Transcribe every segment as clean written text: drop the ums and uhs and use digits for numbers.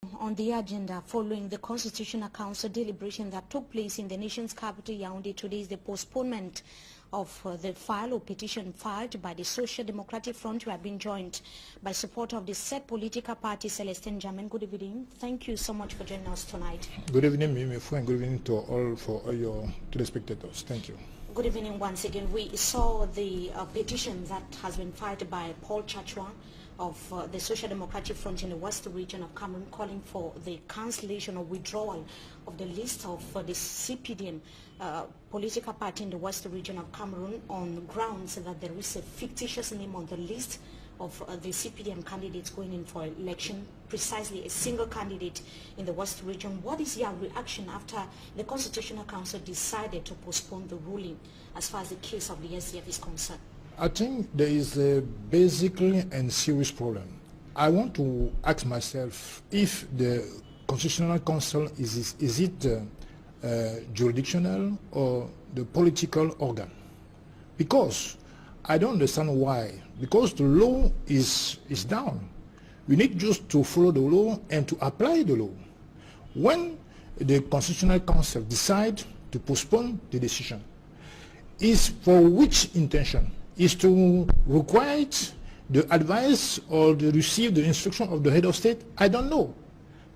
On the agenda, following the Constitutional Council deliberation that took place in the nation's capital, Yaoundé, today is the postponement of the file or petition filed by the Social Democratic Front, who have been joined by support of the said political party, Celestin N. Good evening. Thank you so much for joining us tonight. Good evening, Mimifo, and good evening to all your telespectators. Thank you. Good evening once again. We saw the petition that has been filed by Paul Chachwa of the Social Democratic Front in the West region of Cameroon, calling for the cancellation or withdrawal of the list of the CPDM political party in the West region of Cameroon on grounds that there is a fictitious name on the list of the CPDM candidates going in for election, precisely a single candidate in the West region. What is your reaction after the Constitutional Council decided to postpone the ruling as far as the case of the SDF is concerned? I think there is a basically and serious problem. I want to ask myself if the Constitutional Council is it jurisdictional or the political organ? Because I don't understand why. Because the law is down. We need just to follow the law and to apply the law. When the Constitutional Council decide to postpone the decision, is for which intention? Is to require the advice or to receive the instruction of the head of state? I don't know.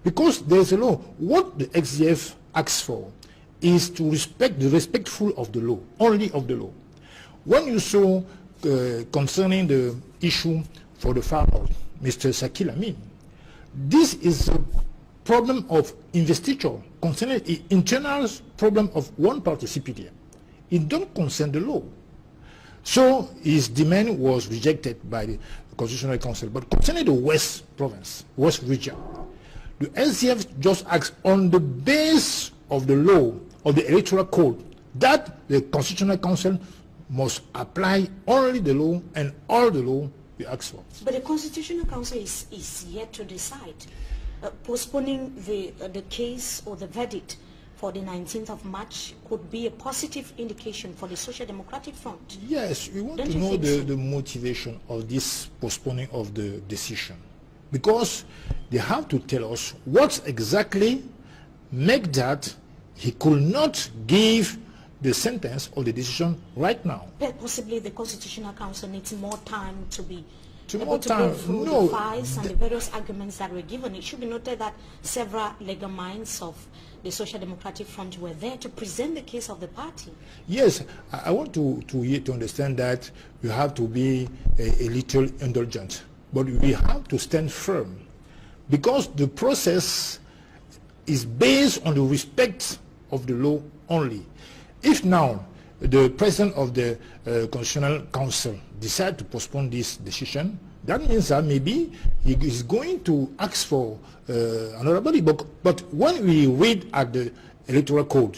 Because there's a law. What the XDF asks for is to respect the respectful of the law, only of the law. When you saw concerning the issue for the farmer, Mr. Sakil Amin, this is a problem of investiture concerning the internal problem of one party, CPDM. It don't concern the law. So his demand was rejected by the Constitutional Council. But concerning the West Province, West region, the SDF just acts on the base of the law, of the electoral code, that the Constitutional Council must apply only the law and all the law we ask for. But the Constitutional Council is yet to decide. Postponing the case or the verdict for the 19th of March could be a positive indication for the Social Democratic Front. Yes, we want to know the motivation of this postponing of the decision. Because they have to tell us what exactly make that he could not give the sentence or the decision right now. But possibly the Constitutional Council needs more time to be to able to time. go through the files and the various arguments that were given. It should be noted that several legal minds of the Social Democratic Front were there to present the case of the party. Yes, I want to understand that you have to be a little indulgent, but we have to stand firm, because the process is based on the respect of the law only. If now the president of the Constitutional Council decide to postpone this decision, that means that maybe he is going to ask for another body. But when we read at the electoral code,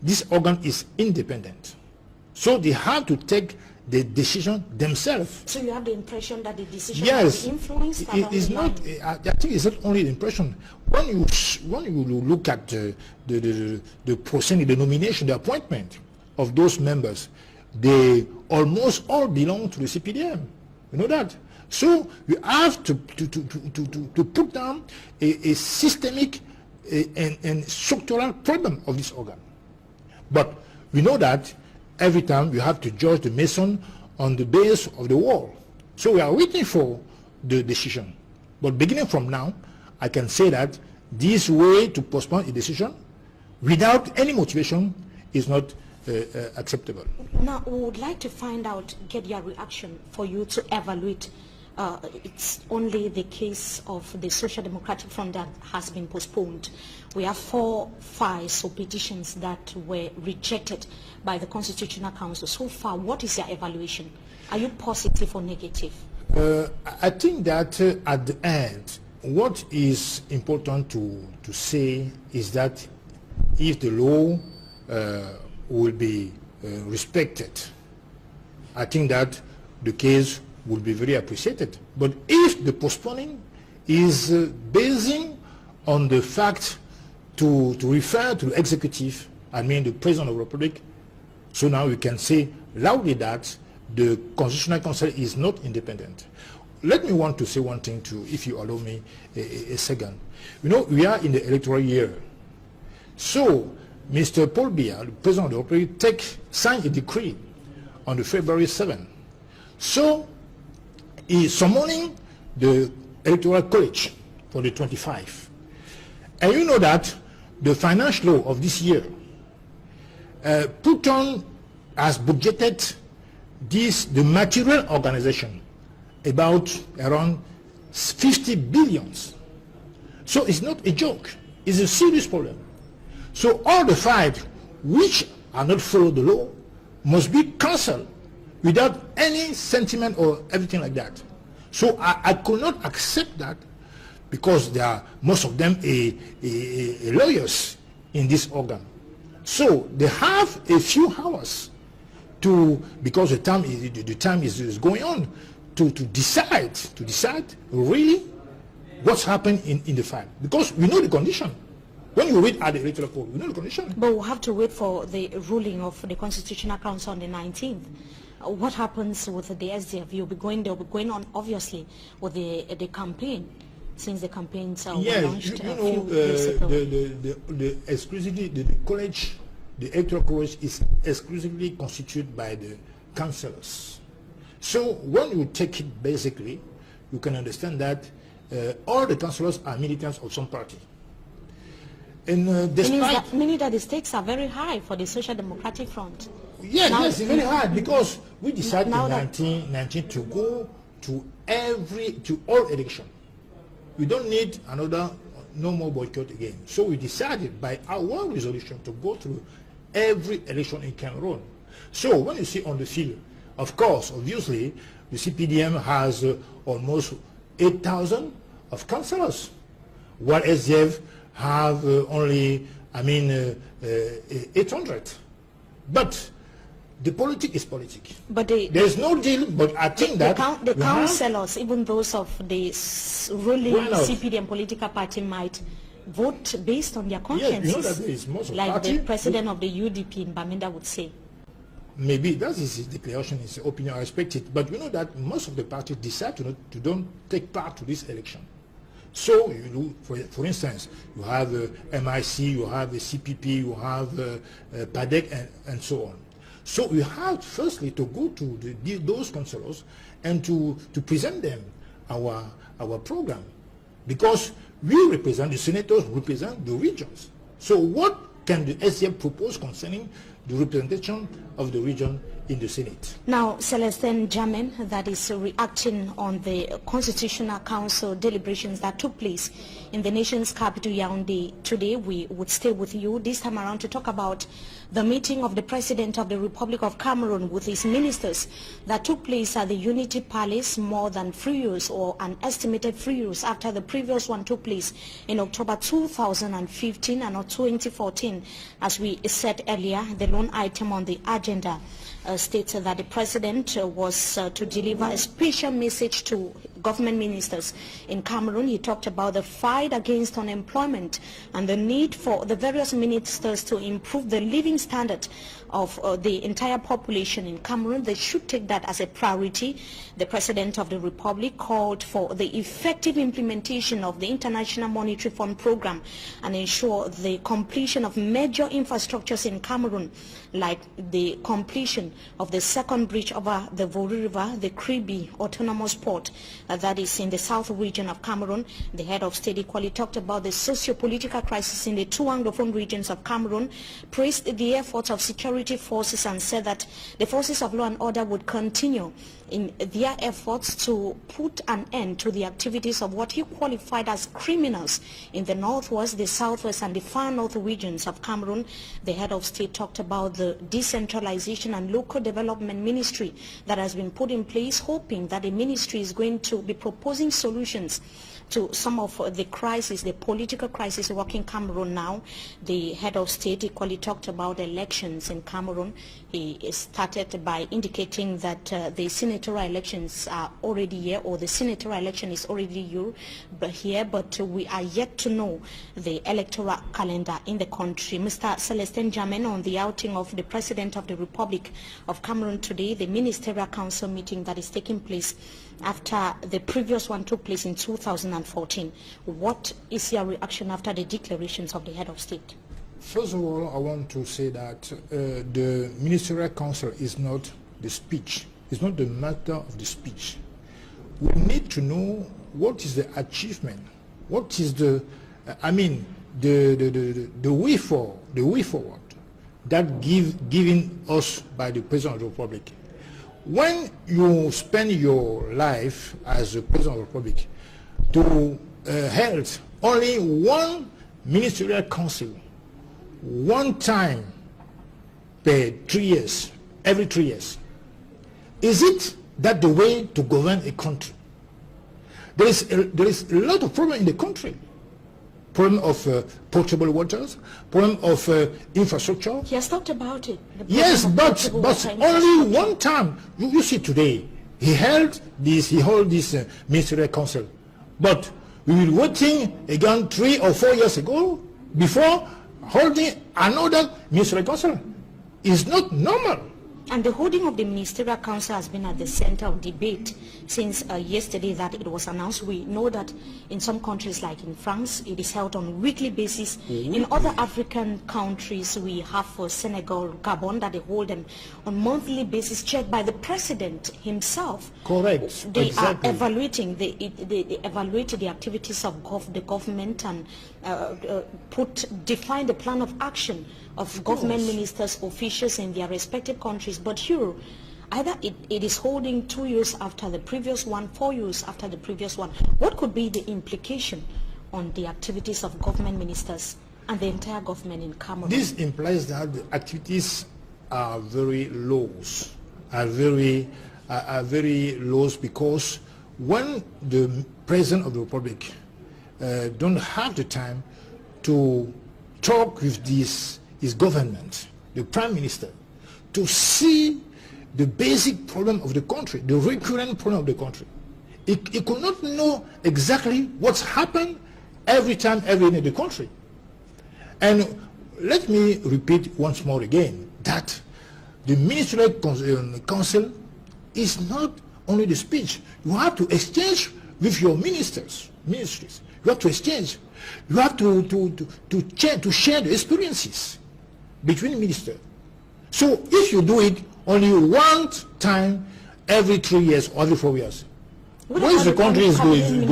this organ is independent. So they have to take the decision themselves. So you have the impression that the decision yes, is influenced? It is not. I think it's not only the impression. When you look at the proceeding, the nomination, the appointment of those members, they almost all belong to the CPDM. You know that. So you have to put down a systemic and structural problem of this organ. But we know that every time you have to judge the mason on the base of the wall. So we are waiting for the decision. But beginning from now, I can say that this way to postpone a decision without any motivation is not acceptable. Now, we would like to find out, get your reaction for you to evaluate. It's only the case of the Social Democratic Front that has been postponed. We have 4 files or petitions that were rejected by the Constitutional Council. So far, what is your evaluation? Are you positive or negative? I think that at the end, what is important to say is that if the law will be respected, I think that the case will be very appreciated. But if the postponing is basing on the fact to refer to the executive, I mean the President of the Republic, so now we can say loudly that the Constitutional Council is not independent. let me want to say one thing too, if you allow me a second. You know, we are in the electoral year. So, Mr. Paul Biya, the President of the Republic, signed a decree on the February 7th. So, he is summoning the Electoral College for the 25. And you know that the financial law of this year put on as budgeted the material organization about around 50 billions. So it's not a joke. It's a serious problem. So all the five which are not follow the law must be cancelled without any sentiment or everything like that. So I could not accept that, because there are most of them lawyers in this organ. So they have a few hours to, because the time is going on, to decide really what's happened in the file, because we know the condition. When you read at the electoral code, we know the condition. But we'll have to wait for the ruling of the Constitutional Council on the 19th. What happens with the SDF? They'll be going on obviously with the campaign, since the campaigns were launched a few days ago. The exclusively the college, the electoral college is exclusively constituted by the councillors. So when you take it basically, you can understand that all the councillors are militants of some party. And despite meaning that the stakes are very high for the Social Democratic Front. Yes, yes, it's very hard, because we decided in 1919 to go to all election. We don't need no more boycott again. So we decided by our resolution to go through every election in Cameroon. So when you see on the field, of course, obviously, the CPDM has almost 8,000 of councillors, while SDF have only, 800. But the politics is politics. But there's no deal. But I think that the councillors, even those of the ruling CPDM political party, might vote based on their consciences. Yes, you know that there is most of like party, the president of the UDP in Bamenda would say. Maybe that is his declaration, his opinion. I respect it. But you know that most of the parties decide to don't take part to this election. So, for instance, you have MIC, you have the CPP, you have PADEC, and so on. So we have firstly to go to those councillors and to present them our program, because we represent, the senators represent the regions. So what can the SDF propose concerning the representation of the region in the Senate? Now, Celestin N, that is reacting on the Constitutional Council deliberations that took place in the nation's capital, Yaoundé. Today, we would stay with you this time around to talk about the meeting of the President of the Republic of Cameroon with his ministers that took place at the Unity Palace more than 3 years, or an estimated 3 years after the previous one took place in October 2015 and not 2014. As we said earlier, the lone item on the agenda states that the President was to deliver a special message to government ministers in Cameroon. He talked about the fight against unemployment and the need for the various ministers to improve the living standard of the entire population in Cameroon. They should take that as a priority. The President of the Republic called for the effective implementation of the International Monetary Fund program and ensure the completion of major infrastructures in Cameroon, like the completion of the second bridge over the Vori River, the Kribi Autonomous Port, that is in the south region of Cameroon. The head of state equally talked about the socio-political crisis in the two Anglophone regions of Cameroon, praised the efforts of security forces and said that the forces of law and order would continue in their efforts to put an end to the activities of what he qualified as criminals in the northwest, the southwest and the far north regions of Cameroon. The head of state talked about the decentralization and local development ministry that has been put in place, hoping that the ministry is going to be proposing solutions to some of the crisis, the political crisis working Cameroon now. The head of state equally talked about elections in Cameroon. He started by indicating that the senatorial elections are already here, or the senatorial election is already here, but we are yet to know the electoral calendar in the country. Mr. Celestin N on the outing of the President of the Republic of Cameroon today, the Ministerial Council meeting that is taking place after the previous one took place in 2014. What is your reaction after the declarations of the head of state? First of all, I want to say that the Ministerial Council is not the speech. It's not the matter of the speech. We need to know what is the achievement, what is the, the way forward that given us by the President of the Republic. When you spend your life as the President of the Republic to hold only one Ministerial Council, one time per 3 years, every 3 years, is it that the way to govern a country? There is a lot of problem in the country. Problem of potable waters, problem of infrastructure. He has talked about it. Yes, but only one time. You see today, he held this Ministerial Council. But we were waiting again 3 or 4 years ago before holding another Ministerial Council. It's not normal. And the holding of the Ministerial Council has been at the center of debate since yesterday that it was announced. We know that in some countries, like in France, it is held on a weekly basis. In other African countries, we have for Senegal, Gabon, that they hold them on monthly basis, checked by the president himself. Correct. They exactly. are evaluating, they evaluate the activities of the government and define the plan of action of government ministers, officials in their respective countries. But here, either it is holding 2 years after the previous one, 4 years after the previous one. What could be the implication on the activities of government ministers and the entire government in Cameroon? This implies that the activities are very low, are very low, because when the President of the Republic don't have the time to talk with his government, the Prime Minister, to see the basic problem of the country, the recurrent problem of the country. He could not know exactly what's happened every day in the country. And let me repeat once more again that the Ministerial Council is not only the speech. You have to exchange with your ministries. You have to exchange. You have to share the experiences between ministers. So if you do it only one time every 3 years or every 4 years, where is the country is going?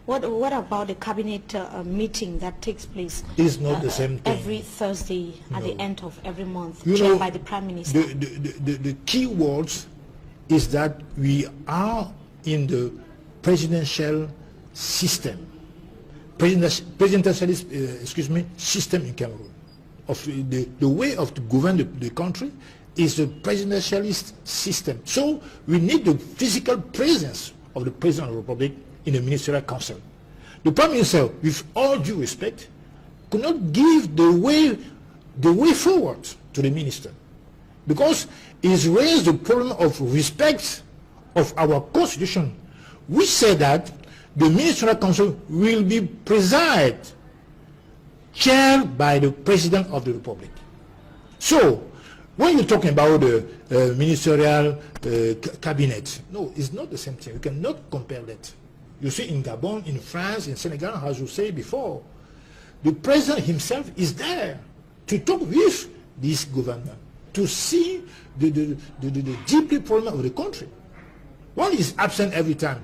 What about the cabinet meeting that takes place? It's not the same thing. Every Thursday at the end of every month, chaired by the Prime Minister. The key words is that we are in the presidential system, system in Cameroon. Of the way of to govern the country is the presidentialist system. So we need the physical presence of the President of the Republic in the Ministerial Council. The Prime Minister, with all due respect, could not give the way forward to the minister, because it's raised the problem of respect of our Constitution, which said that the Ministerial Council will be chaired by the President of the Republic. So, when you're talking about the ministerial cabinet, no, it's not the same thing. You cannot compare that. You see, in Gabon, in France, in Senegal, as you say before, the President himself is there to talk with this government, to see the deeply problem of the country. One is absent every time.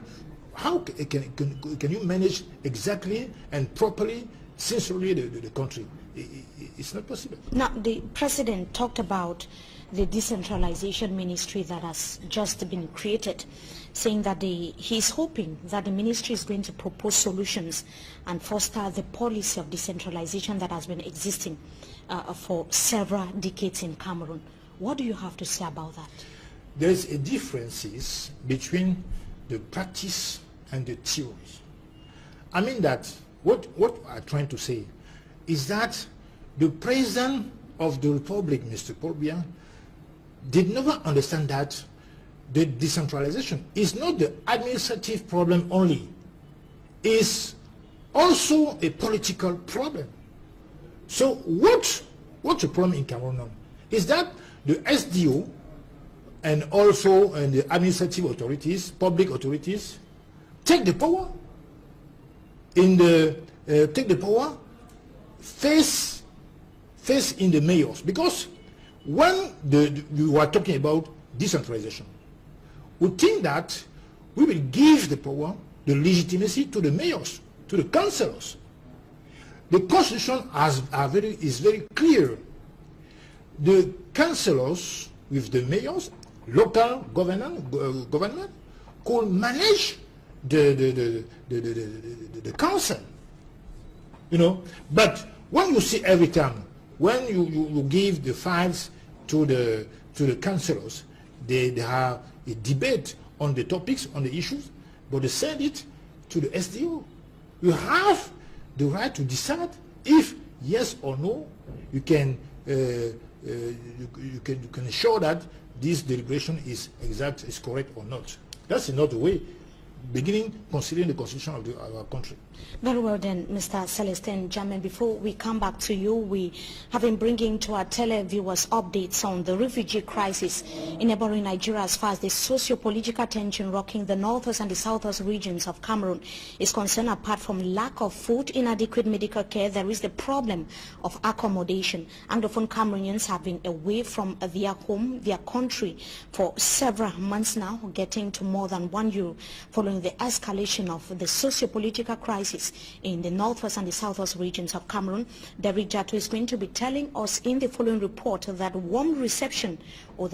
How can you manage exactly and properly, sincerely the country? It's not possible. Now, the President talked about the decentralization ministry that has just been created, saying that he's hoping that the ministry is going to propose solutions and foster the policy of decentralization that has been existing for several decades in Cameroon. What do you have to say about that? There's a differences between the practice and the theory. I mean that what I'm trying to say is that the President of the Republic, Mr. Paul Biya, did not understand that the decentralization is not the administrative problem only. It's also a political problem. So what's the problem in Cameroon is that the SDO and also the administrative authorities, public authorities, take the power face in the mayors, because when you are talking about decentralization, we think that we will give the power, the legitimacy to the mayors, to the councillors. The constitution is very clear. The councillors with the mayors, local government could manage the council, you know. But when you see every time, when you give the files to the councillors, they have a debate on the topics, on the issues, but they send it to the SDO. You have the right to decide if yes or no. You can you can ensure that this deliberation is exact, is correct or not. That's another way, beginning considering the constitution of our country. Very well then, Mr. Celestin Jammeh, before we come back to you, we have been bringing to our televiewers updates on the refugee crisis in neighboring Nigeria as far as the socio-political tension rocking the northwest and the southwest regions of Cameroon is concerned. Apart from lack of food, inadequate medical care, there is the problem of accommodation. Anglophone Cameroonians have been away from their home, their country, for several months now, getting to more than 1 year following the escalation of the socio-political crisis in the northwest and the southwest regions of Cameroon. Derek Jato is going to be telling us in the following report that the warm reception of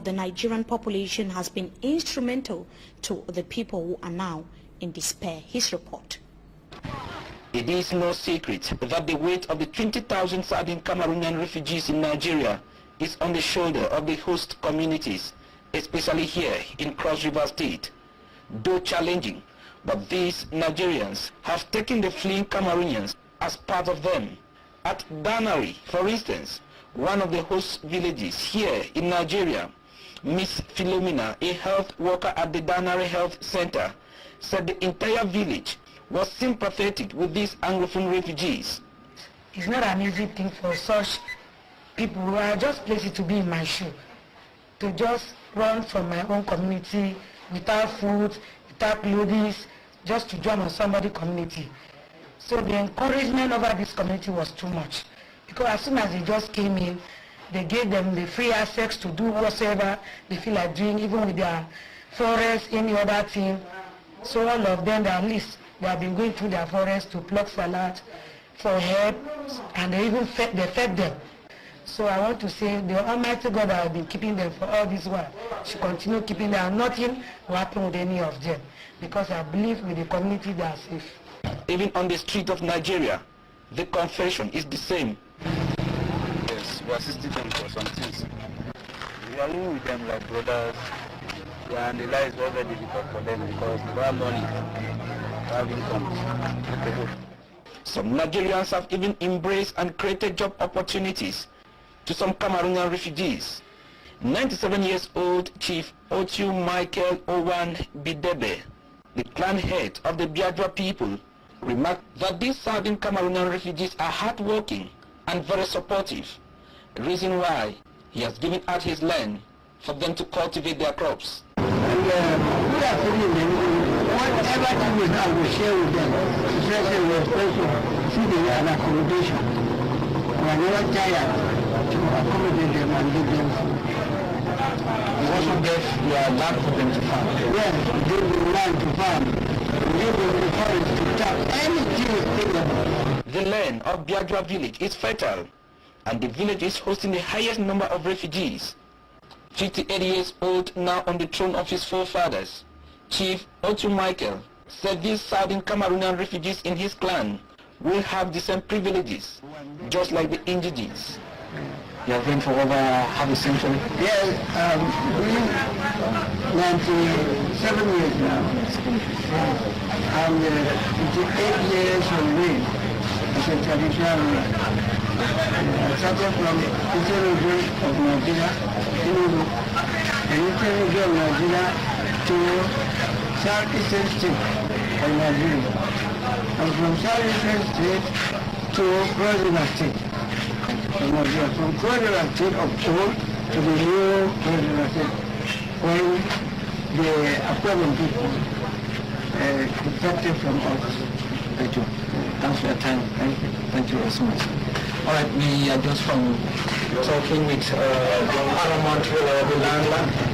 the Nigerian population has been instrumental to the people who are now in despair. His report. It is no secret that the weight of the 20,000 sardine Cameroonian refugees in Nigeria is on the shoulder of the host communities, especially here in Cross River State. Though challenging, but these Nigerians have taken the fleeing Cameroonians as part of them. At Danari, for instance, one of the host villages here in Nigeria, Miss Philomena, a health worker at the Danari Health Center, said the entire village was sympathetic with these Anglophone refugees. It's not an easy thing for such people who are just places to be in my shoe, to just run from my own community without food, without clothes, just to join on somebody's community. So the encouragement over this community was too much, because as soon as they just came in, they gave them the free access to do whatever they feel like doing, even with their forest, any other thing. So all of them, at least they have been going through their forest to pluck salad for help, and they even fed them. So I want to say the Almighty God that has been keeping them for all this while should continue keeping them, and nothing will happen with any of them, because I believe with the community they are safe. Even on the street of Nigeria, the confession is the same. Yes, we assisted them for some things. We are living with them like brothers, and the life is very difficult for them because they have money, they have income. Some Nigerians have even embraced and created job opportunities to some Cameroonian refugees. 97 years old Chief Otu Michael Owan Bidebe, the clan head of the Biafra people, remarked that these Southern Cameroonian refugees are hardworking and very supportive, reason why he has given out his land for them to cultivate their crops. And we are feeling them, whatever thing we have, we share with them, especially with feeding and accommodation. We are never tired to accommodate them and give them food. You also give your land for them to farm. Yes, give them land to farm, give them the forest to tap, anything we think about. The land of Biafra village is fertile, and the village is hosting the highest number of refugees. 58 years old, now on the throne of his forefathers, Chief Otu Michael said these Southern Cameroonian refugees in his clan will have the same privileges, just like the indigenous. You have been for over half a century? Yes, we 97 years now, and 58 years of reign as a traditional ruler. I started from Eastern region of Nigeria, and Eastern region of Nigeria to Southeastern state of Nigeria, and from Southeastern state to Cross River state of Nigeria, from Cross River state of Chol to the new presidency when the Afghan people defected from office. Thank you. Thanks for your time. Thank you so much. All right, we are just from talking with Paramount Reliable Land